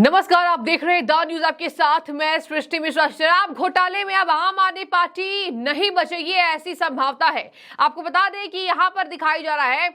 नमस्कार, आप देख रहे हैं द न्यूज। आपके साथ मैं सृष्टि मिश्रा। शराब घोटाले में अब आम आदमी पार्टी नहीं बचेगी, ऐसी संभावना है। आपको बता दें कि यहां पर दिखाई जा रहा है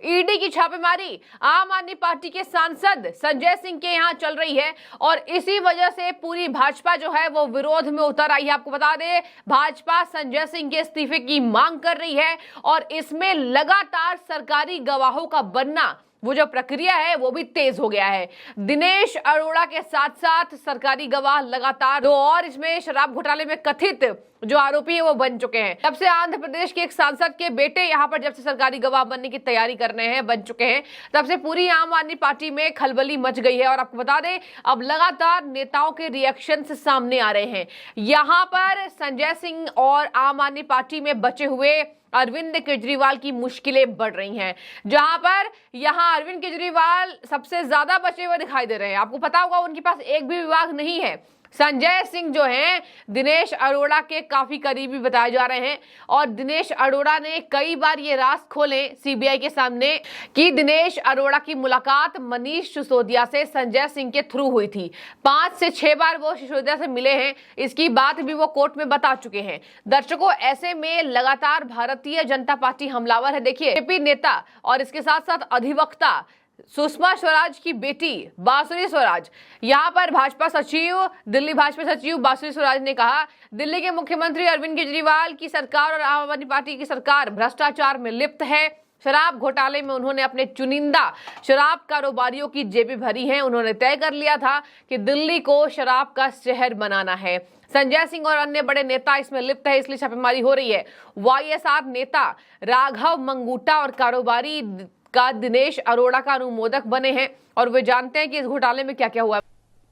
ईडी की छापेमारी आम आदमी पार्टी के सांसद संजय सिंह के यहां चल रही है और इसी वजह से पूरी भाजपा जो है वो विरोध में उतर आई है। आपको बता दें, भाजपा संजय सिंह के इस्तीफे की मांग कर रही है और इसमें लगातार सरकारी गवाहों का बनना, वो जो प्रक्रिया है वो भी तेज हो गया है। दिनेश अरोड़ा के साथ साथ सरकारी गवाह लगातार दो और इसमें शराब घोटाले में कथित जो आरोपी है वो बन चुके हैं। तब से आंध्र प्रदेश के एक सांसद के बेटे यहाँ पर जब से सरकारी गवाह बनने की तैयारी कर रहे हैं, बन चुके हैं, तब से पूरी आम आदमी पार्टी में खलबली मच गई है। और आपको बता दें, अब लगातार नेताओं के रिएक्शन सामने आ रहे हैं। यहाँ पर संजय सिंह और आम आदमी पार्टी में बचे हुए अरविंद केजरीवाल की मुश्किलें बढ़ रही हैं, जहां पर यहां अरविंद केजरीवाल सबसे ज्यादा बचे हुए दिखाई दे रहे हैं। आपको पता होगा उनके पास एक भी विभाग नहीं है। संजय सिंह जो हैं दिनेश अरोड़ा के काफी करीबी बताए जा रहे हैं और दिनेश अरोड़ा ने कई बार ये राज खोले सीबीआई के सामने कि दिनेश अरोड़ा की मुलाकात मनीष सिसोदिया से संजय सिंह के थ्रू हुई थी। 5 से 6 बार वो सिसोदिया से मिले हैं, इसकी बात भी वो कोर्ट में बता चुके हैं। दर्शकों, ऐसे में लगातार भारतीय जनता पार्टी हमलावर है। देखिए, बीजेपी नेता और इसके साथ साथ अधिवक्ता सुषमा स्वराज की बेटी बांसुरी स्वराज, यहाँ पर भाजपा सचिव, दिल्ली भाजपा सचिव बांसुरी स्वराज ने कहा, दिल्ली के मुख्यमंत्री अरविंद केजरीवाल की सरकार और आम आदमी पार्टी की सरकार भ्रष्टाचार में लिप्त है। शराब घोटाले में उन्होंने अपने चुनिंदा शराब कारोबारियों की जेबें भरी हैं। उन्होंने तय कर लिया था कि दिल्ली को शराब का शहर बनाना है। संजय सिंह और अन्य बड़े नेता इसमें लिप्त है, इसलिए छापेमारी हो रही है। वाईएसआर नेता राघव मंगूटा और कारोबारी का दिनेश अरोड़ा का अनुमोदक बने हैं और वे जानते हैं कि इस घोटाले में क्या क्या हुआ।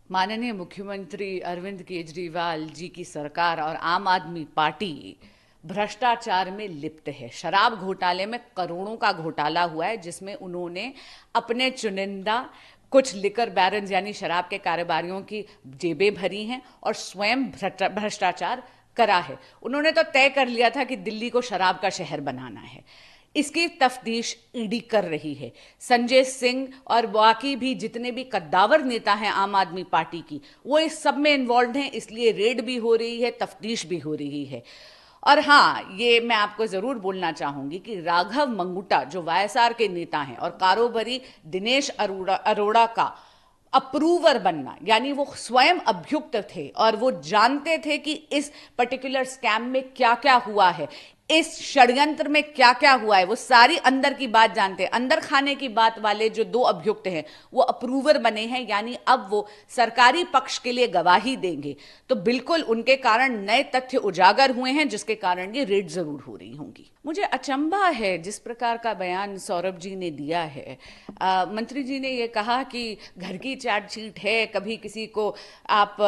माननीय मुख्यमंत्री अरविंद केजरीवाल जी की सरकार और आम आदमी पार्टी भ्रष्टाचार में लिप्त है। शराब घोटाले में करोड़ों का घोटाला हुआ है, जिसमें उन्होंने अपने चुनिंदा कुछ लिकर बैरन्स यानी शराब के कारोबारियों की जेबें भरी हैं और स्वयं भ्रष्टाचार करा है। उन्होंने तो तय कर लिया था कि दिल्ली को शराब का शहर बनाना है। इसकी तफ्तीश ईडी कर रही है। संजय सिंह और बाकी भी जितने भी कद्दावर नेता हैं आम आदमी पार्टी की, वो इस सब में इन्वॉल्व हैं, इसलिए रेड भी हो रही है, तफ्तीश भी हो रही है। और हाँ, ये मैं आपको जरूर बोलना चाहूंगी कि राघव मंगूटा जो वाईएसआर के नेता हैं और कारोबारी दिनेश अरोड़ा का अप्रूवर बनना, यानी वो स्वयं अभियुक्त थे और वो जानते थे कि इस पर्टिकुलर स्कैम में क्या क्या हुआ है, इस षड्यंत्र में क्या क्या हुआ है, वो सारी अंदर की बात जानते हैं। अंदर खाने की बात वाले जो 2 अभियुक्त हैं वो अप्रूवर बने हैं, यानी अब वो सरकारी पक्ष के लिए गवाही देंगे। तो बिल्कुल उनके कारण नए तथ्य उजागर हुए हैं, जिसके कारण ये रेड जरूर हो रही होंगी। मुझे अचंभा है जिस प्रकार का बयान सौरभ जी ने दिया है। मंत्री जी ने ये कहा कि घर की चार्जशीट है, कभी किसी को आप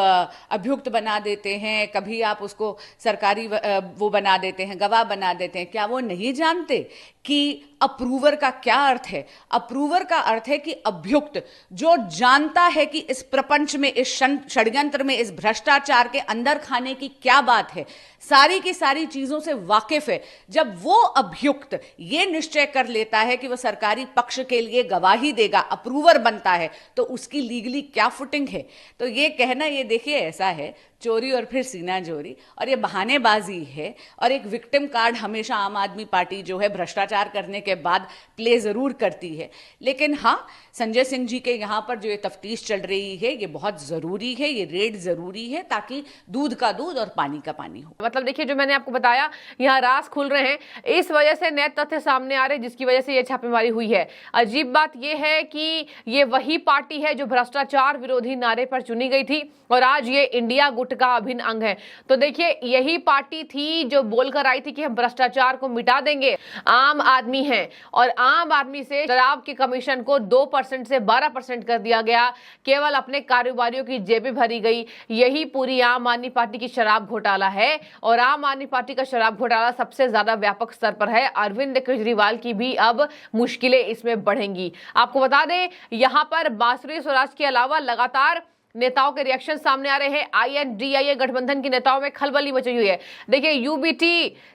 अभियुक्त बना देते हैं, कभी आप उसको सरकारी वो बना देते हैं, गवाह बना देते हैं। क्या वो नहीं जानते कि अप्रूवर का क्या अर्थ है? अप्रूवर का अर्थ है कि अभियुक्त जो जानता है कि इस प्रपंच में, इस षड्यंत्र में, इस भ्रष्टाचार के अंदर खाने की क्या बात है, सारी की सारी चीजों से वाकिफ है। जब वो अभियुक्त ये निश्चय कर लेता है कि वो सरकारी पक्ष के लिए गवाही देगा, अप्रूवर बनता है, तो उसकी लीगली क्या फुटिंग है? तो ये कहना, ये देखिए ऐसा है, चोरी और फिर सीना चोरी, और ये बहानेबाजी है। और एक विक्टिम कार्ड हमेशा आम आदमी पार्टी जो है भ्रष्टाचार करने के बाद प्ले जरूर करती है। लेकिन हाँ, संजय सिंह जी के यहाँ पर जो ये तफ्तीश चल रही है ये बहुत जरूरी है, ये रेड जरूरी है, ताकि दूध का दूध और पानी का पानी हो। मतलब देखिए, जो मैंने आपको बताया, यहाँ राज खुल रहे हैं, इस वजह से नए तथ्य सामने आ रहे हैं, जिसकी वजह से ये छापेमारी हुई है। अजीब बात ये है कि ये वही पार्टी है जो भ्रष्टाचार विरोधी नारे पर चुनी गई थी और आज ये इंडिया गुट का अभिन्न अंग है। तो देखिए, यही पार्टी थी जो बोलकर आई थी कि हम भ्रष्टाचार को मिटा देंगे। आम आदमी है और आम आदमी से शराब के कमीशन को 2% से 12% कर दिया गया, केवल अपने कारोबारियों की जेबें भरी गई। यही पूरी आम आदमी पार्टी की शराब घोटाला है और आम आदमी पार्टी का शराब घोटाला सबसे ज्यादा व्यापक स्तर पर है। अरविंद केजरीवाल की भी अब मुश्किलें इसमें बढ़ेंगी। आपको बता दें, यहां पर बांसुरी स्वराज के अलावा लगातार नेताओं के रिएक्शन सामने आ रहे हैं। INDIA गठबंधन के नेताओं में खलबली मची हुई है। देखिए, UBT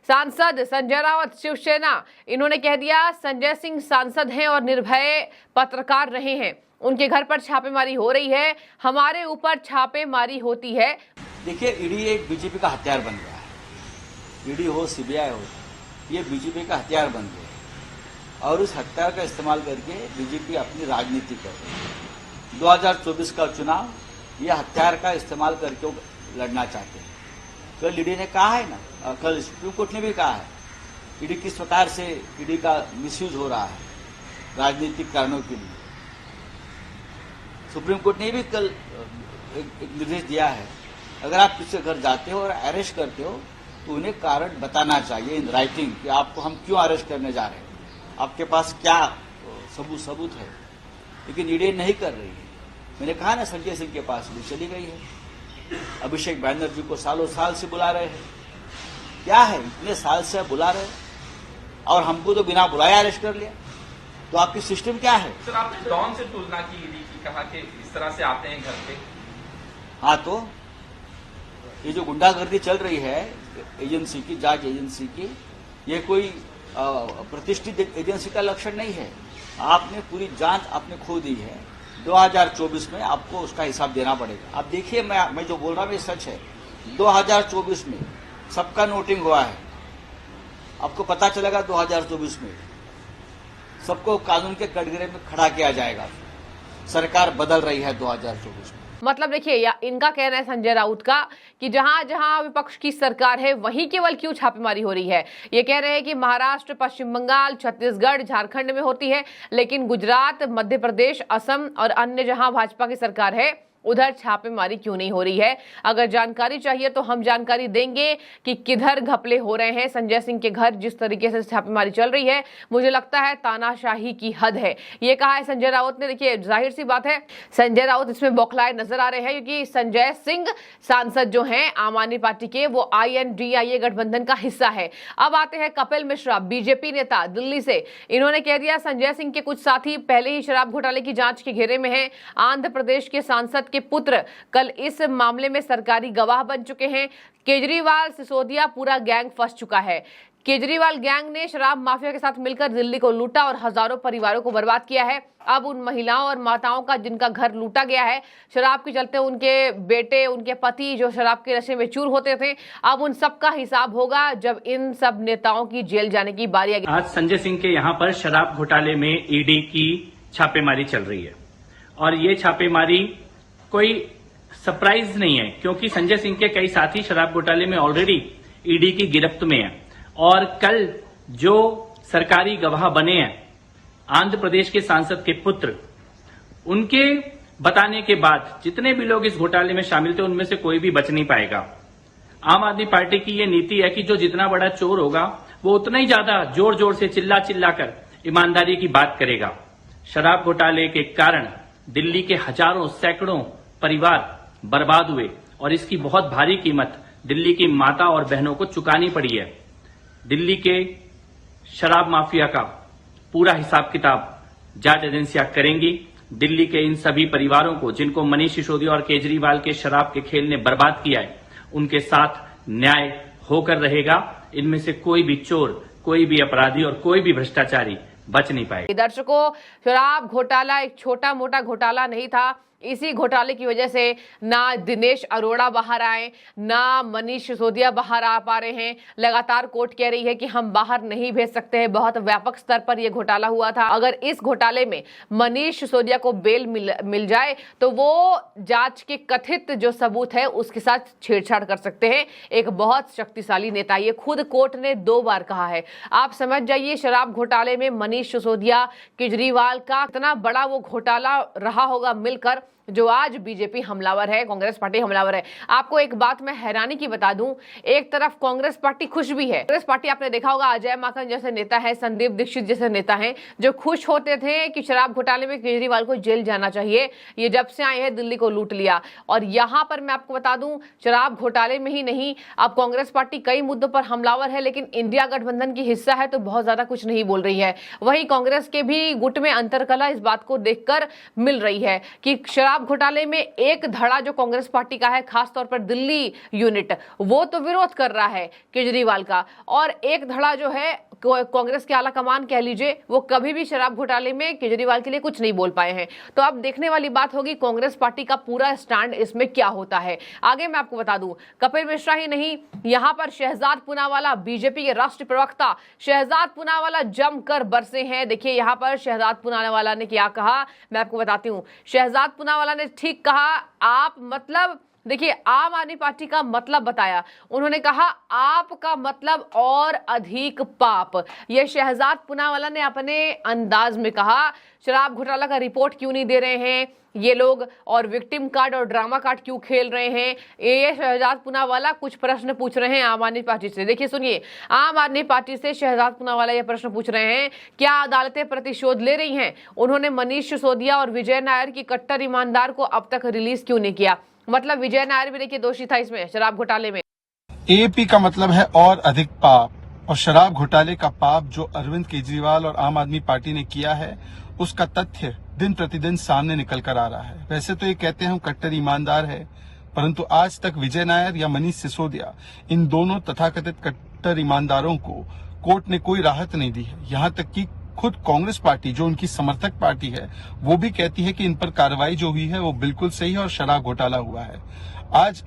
सांसद संजय राउत शिवसेना, इन्होंने कह दिया संजय सिंह सांसद हैं और निर्भय पत्रकार रहे हैं, उनके घर पर छापेमारी हो रही है, हमारे ऊपर छापेमारी होती है। देखिए, ईडी एक बीजेपी का हथियार बन गया है। ईडी हो, CBI हो, ये बीजेपी का हथियार बन गया है और उस हथियार का इस्तेमाल करके बीजेपी अपनी राजनीति कर रही है। 2024 का चुनाव ये हथियार का इस्तेमाल करके वो लड़ना चाहते हैं। कल ईडी ने कहा है ना, कल सुप्रीम कोर्ट ने भी कहा है, ईडी किस प्रकार से ईडी का मिसयूज हो रहा है राजनीतिक कारणों के लिए। सुप्रीम कोर्ट ने भी कल एक निर्देश दिया है, अगर आप किसी घर जाते हो और अरेस्ट करते हो तो उन्हें कारण बताना चाहिए इन राइटिंग कि आपको हम क्यों अरेस्ट करने जा रहे हैं, आपके पास क्या सबूत है। लेकिन ईडी नहीं कर रही है। मैंने कहा ना, संजय सिंह के पास भी चली गई है। अभिषेक बैनर्जी को सालों साल से बुला रहे हैं। क्या है, इतने साल से बुला रहे हैं और हमको तो बिना बुलाए अरेस्ट कर लिया। तो आपकी सिस्टम क्या है? सर, आपने डॉन से तुलना की ईडी की, कहा कि इस तरह से आते हैं घर पे। हाँ, तो ये जो गुंडागर्दी चल रही है एजेंसी की, जांच एजेंसी की, ये कोई प्रतिष्ठित एजेंसी का लक्षण नहीं है। आपने पूरी जांच आपने खो दी है। 2024 में आपको उसका हिसाब देना पड़ेगा। अब देखिए, मैं जो बोल रहा हूँ ये सच है। 2024 में सबका नोटिंग हुआ है। आपको पता चलेगा 2024 में सबको कानून के कटघरे में खड़ा किया जाएगा। सरकार बदल रही है 2024 में। मतलब देखिए, या इनका कहना है संजय राउत का कि जहां जहां विपक्ष की सरकार है वहीं केवल क्यों छापेमारी हो रही है। ये कह रहे हैं कि महाराष्ट्र, पश्चिम बंगाल, छत्तीसगढ़, झारखंड में होती है, लेकिन गुजरात, मध्य प्रदेश, असम और अन्य जहां भाजपा की सरकार है उधर छापेमारी क्यों नहीं हो रही है। अगर जानकारी चाहिए तो हम जानकारी देंगे कि किधर घपले हो रहे हैं। संजय सिंह के घर जिस तरीके से छापेमारी चल रही है, मुझे लगता है तानाशाही की हद है, ये कहा है संजय राउत ने। देखिए, जाहिर सी बात है संजय राउत इसमें बौखलाए नजर आ रहे हैं, क्योंकि संजय सिंह सांसद जो हैं आम आदमी पार्टी के, वो INDIA गठबंधन का हिस्सा है। अब आते हैं कपिल मिश्रा, बीजेपी नेता दिल्ली से। इन्होंने कह दिया संजय सिंह के कुछ साथी पहले ही शराब घोटाले की जांच के घेरे में हैं। आंध्र प्रदेश के सांसद के पुत्र कल इस मामले में सरकारी गवाह बन चुके हैं। केजरीवाल, सिसोदिया, पूरा गैंग फंस चुका है। केजरीवाल गैंग ने शराब माफिया के साथ मिलकर दिल्ली को लूटा और हजारों परिवारों को बर्बाद किया है। अब उन महिलाओं और माताओं का जिनका घर लूटा गया है शराब के चलते, उनके बेटे, उनके पति जो शराब के नशे में चूर होते थे, अब उन सब का हिसाब होगा जब इन सब नेताओं की जेल जाने की बारी आएगी। आज संजय सिंह के यहाँ पर शराब घोटाले में ईडी की छापेमारी चल रही है और ये छापेमारी कोई सरप्राइज नहीं है, क्योंकि संजय सिंह के कई साथी शराब घोटाले में ऑलरेडी ईडी की गिरफ्त में हैं। और कल जो सरकारी गवाह बने हैं आंध्र प्रदेश के सांसद के पुत्र, उनके बताने के बाद जितने भी लोग इस घोटाले में शामिल थे उनमें से कोई भी बच नहीं पाएगा। आम आदमी पार्टी की ये नीति है कि जो जितना बड़ा चोर होगा वो उतना ही ज्यादा जोर जोर से चिल्ला चिल्ला कर ईमानदारी की बात करेगा। शराब घोटाले के कारण दिल्ली के हजारों सैकड़ों परिवार बर्बाद हुए और इसकी बहुत भारी कीमत दिल्ली की माता और बहनों को चुकानी पड़ी है। दिल्ली के शराब माफिया का पूरा हिसाब किताब जांच एजेंसियां करेंगी। दिल्ली के इन सभी परिवारों को जिनको मनीष सिसोदिया और केजरीवाल के शराब के खेल ने बर्बाद किया है, उनके साथ न्याय होकर रहेगा। इनमें से कोई भी चोर, कोई भी अपराधी और कोई भी भ्रष्टाचारी बच नहीं पाएगा। दर्शकों, शराब घोटाला एक छोटा मोटा घोटाला नहीं था। इसी घोटाले की वजह से ना दिनेश अरोड़ा बाहर आए, ना मनीष सिसोदिया बाहर आ पा रहे हैं। लगातार कोर्ट कह रही है कि हम बाहर नहीं भेज सकते हैं। बहुत व्यापक स्तर पर यह घोटाला हुआ था। अगर इस घोटाले में मनीष सिसोदिया को बेल मिल जाए तो वो जांच के कथित जो सबूत है उसके साथ छेड़छाड़ कर सकते हैं। एक बहुत शक्तिशाली नेता, ये खुद कोर्ट ने 2 बार कहा है। आप समझ जाइए शराब घोटाले में मनीष सिसोदिया, केजरीवाल का कितना बड़ा वो घोटाला रहा होगा मिलकर, जो आज बीजेपी हमलावर है, कांग्रेस पार्टी हमलावर है। आपको एक बात मैं हैरानी की बता दूं, एक तरफ कांग्रेस पार्टी खुश भी है। कांग्रेस पार्टी आपने देखा होगा, अजय माकन जैसे नेता है, संदीप दीक्षित जैसे नेता हैं, जो खुश होते थे कि शराब घोटाले में केजरीवाल को जेल जाना चाहिए, ये जब से आए हैं दिल्ली को लूट लिया। और यहां पर मैं आपको बता दूं, शराब घोटाले में ही नहीं, अब कांग्रेस पार्टी कई मुद्दों पर हमलावर है, लेकिन इंडिया गठबंधन की हिस्सा है तो बहुत ज्यादा कुछ नहीं बोल रही है। वहीं कांग्रेस के भी गुट में अंतरकला इस बात को देखकर मिल रही है कि शराब घोटाले में एक धड़ा जो कांग्रेस पार्टी का है, खासतौर पर दिल्ली यूनिट, वो तो विरोध कर रहा है केजरीवाल का, और एक धड़ा जो है कांग्रेस के आला कमान कह लीजिए, वो कभी भी शराब घोटाले में केजरीवाल के लिए कुछ नहीं बोल पाए हैं। तो अब देखने वाली बात होगी कांग्रेस पार्टी का पूरा स्टैंड इसमें क्या होता है। आगे मैं आपको बता दूं, कपिल मिश्रा ही नहीं, यहां पर शहजाद पूनावाला, बीजेपी के राष्ट्रीय प्रवक्ता शहजाद पूनावाला जमकर बरसे हैं। देखिए यहां पर शहजाद पूनावाला ने क्या कहा, मैं आपको बताती हूं। शहजाद पूनावाला ने ठीक कहा, आप मतलब देखिए आम आदमी पार्टी का मतलब बताया। उन्होंने कहा आपका मतलब और अधिक पाप। यह शहजाद पूनावाला ने अपने अंदाज में कहा। शराब घोटाला का रिपोर्ट क्यों नहीं दे रहे हैं ये लोग, और विक्टिम कार्ड और ड्रामा कार्ड क्यों खेल रहे हैं, ये शहजाद पूनावाला कुछ प्रश्न पूछ रहे हैं आम आदमी पार्टी से। देखिए सुनिए, आम आदमी पार्टी से शहजाद पूनावाला ये प्रश्न पूछ रहे हैं, क्या अदालतें प्रतिशोध ले रही हैं? उन्होंने मनीष सिसोदिया और विजय नायर की कट्टर ईमानदार को अब तक रिलीज क्यों नहीं किया? मतलब विजय नायर भी देखिए दोषी था इसमें, शराब घोटाले में। एपी का मतलब है और अधिक पाप, और शराब घोटाले का पाप जो अरविंद केजरीवाल और आम आदमी पार्टी ने किया है, उसका तथ्य दिन प्रतिदिन सामने निकल कर आ रहा है। वैसे तो ये कहते हैं हम कट्टर ईमानदार है, परंतु आज तक विजय नायर या मनीष सिसोदिया, इन दोनों तथाकथित कट्टर ईमानदारों को कोर्ट ने कोई राहत नहीं दी है। यहाँ तक कि खुद कांग्रेस पार्टी जो उनकी समर्थक पार्टी है, वो भी कहती है कि इन पर कार्रवाई जो हुई है वो बिल्कुल सही है और शराब घोटाला हुआ है। आज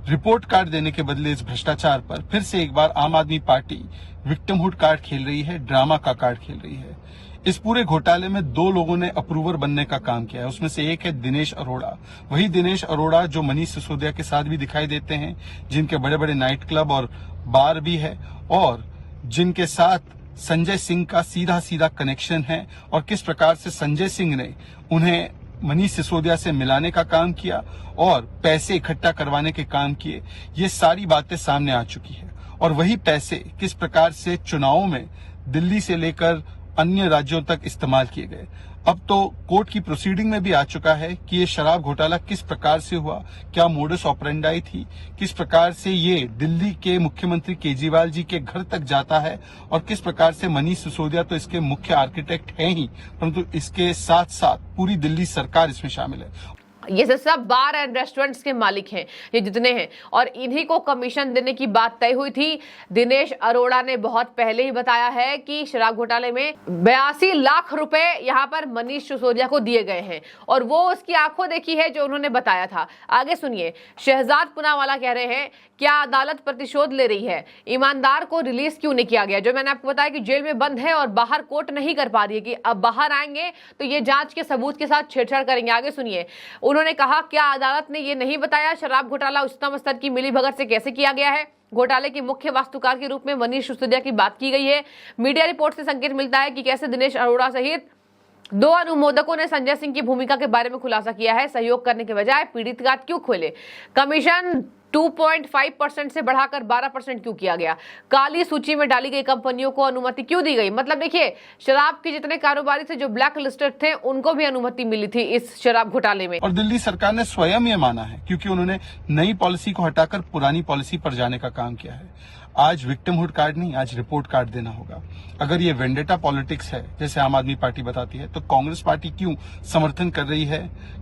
रिपोर्ट कार्ड देने के बदले इस भ्रष्टाचार पर फिर से एक बार आम आदमी पार्टी विक्टिमहुड कार्ड खेल रही है, ड्रामा का कार्ड खेल रही है। इस पूरे घोटाले में दो लोगों ने अप्रूवर बनने का काम किया है, उसमें से एक है दिनेश अरोड़ा। वही दिनेश अरोड़ा जो मनीष सिसोदिया के साथ भी दिखाई देते हैं, जिनके बड़े बड़े नाइट क्लब और बार भी है, और जिनके साथ संजय सिंह का सीधा सीधा कनेक्शन है, और किस प्रकार से संजय सिंह ने उन्हें मनीष सिसोदिया से मिलाने का काम किया और पैसे इकट्ठा करवाने के काम किए, ये सारी बातें सामने आ चुकी है। और वही पैसे किस प्रकार से चुनावों में दिल्ली से लेकर अन्य राज्यों तक इस्तेमाल किए गए। अब तो कोर्ट की प्रोसीडिंग में भी आ चुका है कि ये शराब घोटाला किस प्रकार से हुआ, क्या मोडस ऑपरेंडाई थी, किस प्रकार से ये दिल्ली के मुख्यमंत्री केजरीवाल जी के घर तक जाता है, और किस प्रकार से मनीष सिसोदिया तो इसके मुख्य आर्किटेक्ट हैं ही, परंतु इसके साथ साथ पूरी दिल्ली सरकार इसमें शामिल है। ये सब बार एंड रेस्टोरेंट्स के मालिक हैं, ये जितने हैं, और इन्हीं को कमीशन देने की बात तय हुई थी। दिनेश अरोड़ा ने बहुत पहले ही बताया है कि शराब घोटाले में 82 लाख रुपए यहां पर मनीष सिसोदिया को दिए गए हैं, और वो उसकी आंखों देखी है जो उन्होंने बताया था। आगे सुनिए, शहजाद पूनावाला कह रहे हैं, क्या अदालत प्रतिशोध ले रही है? ईमानदार को रिलीज क्यों नहीं किया गया? जो मैंने आपको बताया कि जेल में बंद है और बाहर कोर्ट नहीं कर पा रही है, कि अब बाहर आएंगे तो ये जांच के सबूत के साथ छेड़छाड़ करेंगे। आगे सुनिए, उन्होंने कहा, क्या अदालत ने ये नहीं बताया शराब घोटाला उच्चतम स्तर की मिलीभगत से कैसे किया गया है? घोटाले के मुख्य वास्तुकार के रूप में मनीष सिसोदिया की बात की गई है। मीडिया रिपोर्ट से संकेत मिलता है कि कैसे दिनेश अरोड़ा सहित 2 अनुमोदकों ने संजय सिंह की भूमिका के बारे में खुलासा किया है। सहयोग करने के बजाय पीड़ित कार्ड क्यों खोले? कमीशन 2.5% से बढ़ाकर 12% क्यों किया गया? काली सूची में डाली गई कंपनियों को अनुमति क्यों दी गई? मतलब देखिए, शराब के जितने कारोबारी थे जो ब्लैक लिस्टेड थे, उनको भी अनुमति मिली थी इस शराब घोटाले में। और दिल्ली सरकार ने स्वयं ये माना है, क्योंकि उन्होंने नई पॉलिसी को हटाकर पुरानी पॉलिसी पर जाने का काम किया है। आज विक्टिमहुड कार्ड नहीं, आज रिपोर्ट कार्ड देना होगा। अगर ये वेंडेटा पॉलिटिक्स है जैसे आम आदमी पार्टी बताती है, तो कांग्रेस पार्टी क्यों समर्थन कर रही है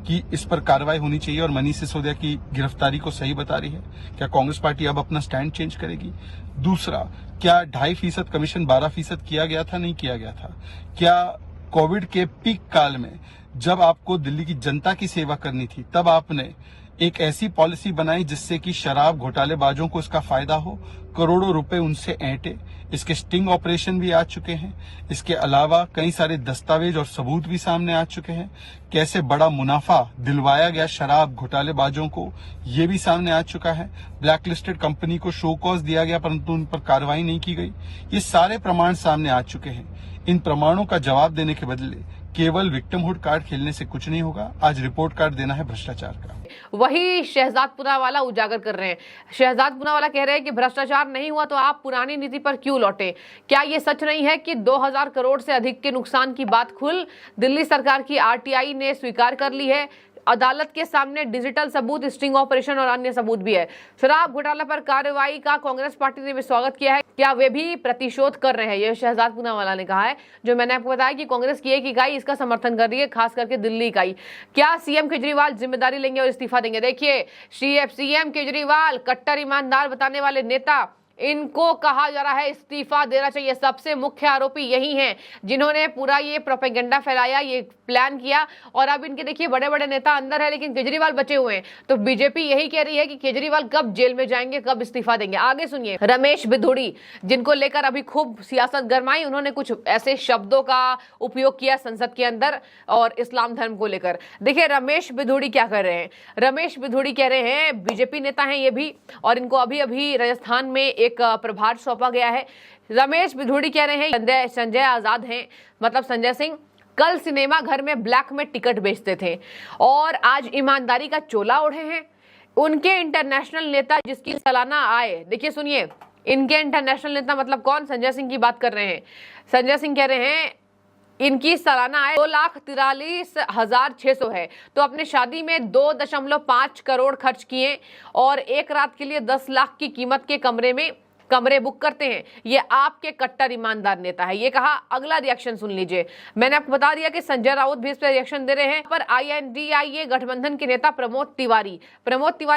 कि इस पर कार्रवाई होनी चाहिए और मनीष सिसोदिया की गिरफ्तारी को सही बता रही है? क्या कांग्रेस पार्टी अब अपना स्टैंड चेंज करेगी? दूसरा, क्या 2.5% कमीशन 12% किया गया था? नहीं किया गया था। क्या कोविड के पीक काल में जब आपको दिल्ली की जनता की सेवा करनी थी, तब आपने एक ऐसी पॉलिसी बनाई जिससे कि शराब घोटालेबाजों को इसका फायदा हो, करोड़ों रुपए उनसे ऐंटे? इसके स्टिंग ऑपरेशन भी आ चुके हैं। इसके अलावा कई सारे दस्तावेज और सबूत भी सामने आ चुके हैं। कैसे बड़ा मुनाफा दिलवाया गया शराब घोटालेबाजों को, ये भी सामने आ चुका है। ब्लैकलिस्टेड कंपनी को शो कॉज दिया गया, परंतु उन पर कार्रवाई नहीं की गई। ये सारे प्रमाण सामने आ चुके हैं। इन प्रमाणों का जवाब देने के बदले केवल विक्टिमहुड कार्ड खेलने से कुछ नहीं होगा। आज रिपोर्ट कार्ड देना है भ्रष्टाचार का। वही शहजाद पूनावाला उजागर कर रहे हैं। शहजाद पूनावाला कह रहे हैं कि भ्रष्टाचार नहीं हुआ तो आप पुरानी नीति पर क्यों लौटे? क्या ये सच नहीं है कि 2000 करोड़ से अधिक के नुकसान की बात खुद दिल्ली सरकार की आरटीआई ने स्वीकार कर ली है? अदालत के सामने डिजिटल सबूत, स्टिंग ऑपरेशन और अन्य सबूत भी है। शराब घोटाला पर कार्रवाई का कांग्रेस पार्टी ने भी स्वागत किया है। क्या वे भी प्रतिशोध कर रहे हैं, ये शहजाद पूनावाला ने कहा है। जो मैंने आपको बताया कि कांग्रेस की एक इकाई इसका समर्थन कर रही है, खास करके दिल्ली इकाई। क्या सीएम केजरीवाल जिम्मेदारी लेंगे और इस्तीफा देंगे? देखिए, सीएम केजरीवाल कट्टर ईमानदार बताने वाले नेता, इनको कहा जा रहा है इस्तीफा देना चाहिए। सबसे मुख्य आरोपी यही हैं जिन्होंने पूरा ये प्रोपेगेंडा फैलाया, ये प्लान किया। और अब इनके देखिए बड़े बड़े नेता अंदर है, लेकिन केजरीवाल बचे हुए हैं। तो बीजेपी यही कह रही है कि केजरीवाल कब जेल में जाएंगे, कब इस्तीफा देंगे। आगे सुनिए, रमेश बिधूड़ी, जिनको लेकर अभी खूब सियासत गरमाई, उन्होंने कुछ ऐसे शब्दों का उपयोग किया संसद के अंदर और इस्लाम धर्म को लेकर। देखिए रमेश बिधूड़ी क्या कर रहे हैं। रमेश बिधूड़ी कह रहे हैं, बीजेपी नेता हैं ये भी, और इनको अभी अभी राजस्थान में एक प्रभार सौंपा गया है। रमेश बिधूड़ी कह रहे हैं संजय आजाद हैं, मतलब संजय सिंह, कल सिनेमा घर में ब्लैक में टिकट बेचते थे और आज ईमानदारी का चोला ओढ़े हैं। उनके इंटरनेशनल नेता जिसकी सालाना आय, देखिए सुनिए, इनके इंटरनेशनल नेता मतलब कौन? संजय सिंह की बात कर रहे हैं। संजय सिंह कह रहे हैं इनकी सालाना आय 2,43,600 है। तो अपने शादी में 2.5 करोड़ खर्च किए और एक रात के लिए 10 लाख की कीमत के कमरे बुक करते हैं। ये आपके कट्टर ईमानदार नेता है, ये कहा। अगला रिएक्शन सुन लीजिए। मैंने आपको बता दिया कि संजय राउत भी इस पर रिएक्शन दे रहे हैं। पर INDIA गठबंधन के नेता प्रमोद तिवारी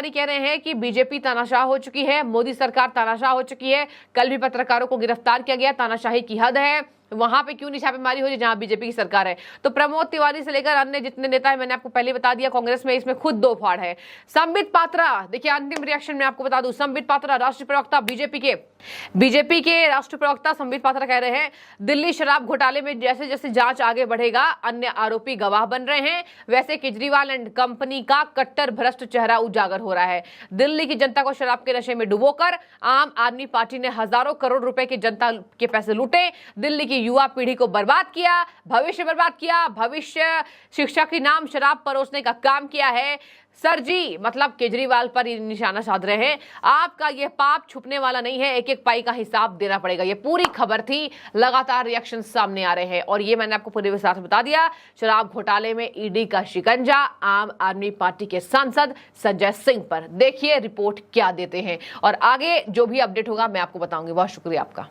कह रहे हैं कि बीजेपी तानाशाह हो चुकी है, मोदी सरकार तानाशाह हो चुकी है। कल भी पत्रकारों को गिरफ्तार किया गया, तानाशाही की हद है। वहां पे क्यों नहीं छापेमारी हो रही जहां बीजेपी की सरकार है? तो प्रमोद तिवारी से लेकर अन्य जितने नेता है, मैंने आपको पहले बता दिया, कांग्रेस में इसमें खुद दो फाड़ है। संबित पात्रा, देखिए अंतिम रिएक्शन में आपको बता दूं, संबित पात्रा राष्ट्रीय प्रवक्ता बीजेपी के राष्ट्रीय प्रवक्ता संबित पात्रा कह रहे हैं, दिल्ली शराब घोटाले में जैसे जैसे जांच आगे बढ़ेगा, अन्य आरोपी गवाह बन रहे हैं, वैसे केजरीवाल एंड कंपनी का कट्टर भ्रष्ट चेहरा उजागर हो रहा है। दिल्ली की जनता को शराब के नशे में डुबोकर आम आदमी पार्टी ने हजारों करोड़ रुपए के जनता के पैसे लूटे, दिल्ली की युवा पीढ़ी को बर्बाद किया, भविष्य शिक्षा के नाम शराब परोसने का काम किया है। सर जी, मतलब केजरीवाल पर निशाना साध रहे हैं। आपका यह पाप छुपने वाला नहीं है, एक एक पाई का हिसाब देना पड़ेगा। ये पूरी खबर थी, लगातार रिएक्शन सामने आ रहे हैं और ये मैंने आपको पूरे विस्तार से बता दिया। शराब घोटाले में ईडी का शिकंजा आम आदमी पार्टी के सांसद संजय सिंह पर। देखिए रिपोर्ट क्या देते हैं और आगे जो भी अपडेट होगा मैं आपको बताऊंगी। बहुत शुक्रिया आपका।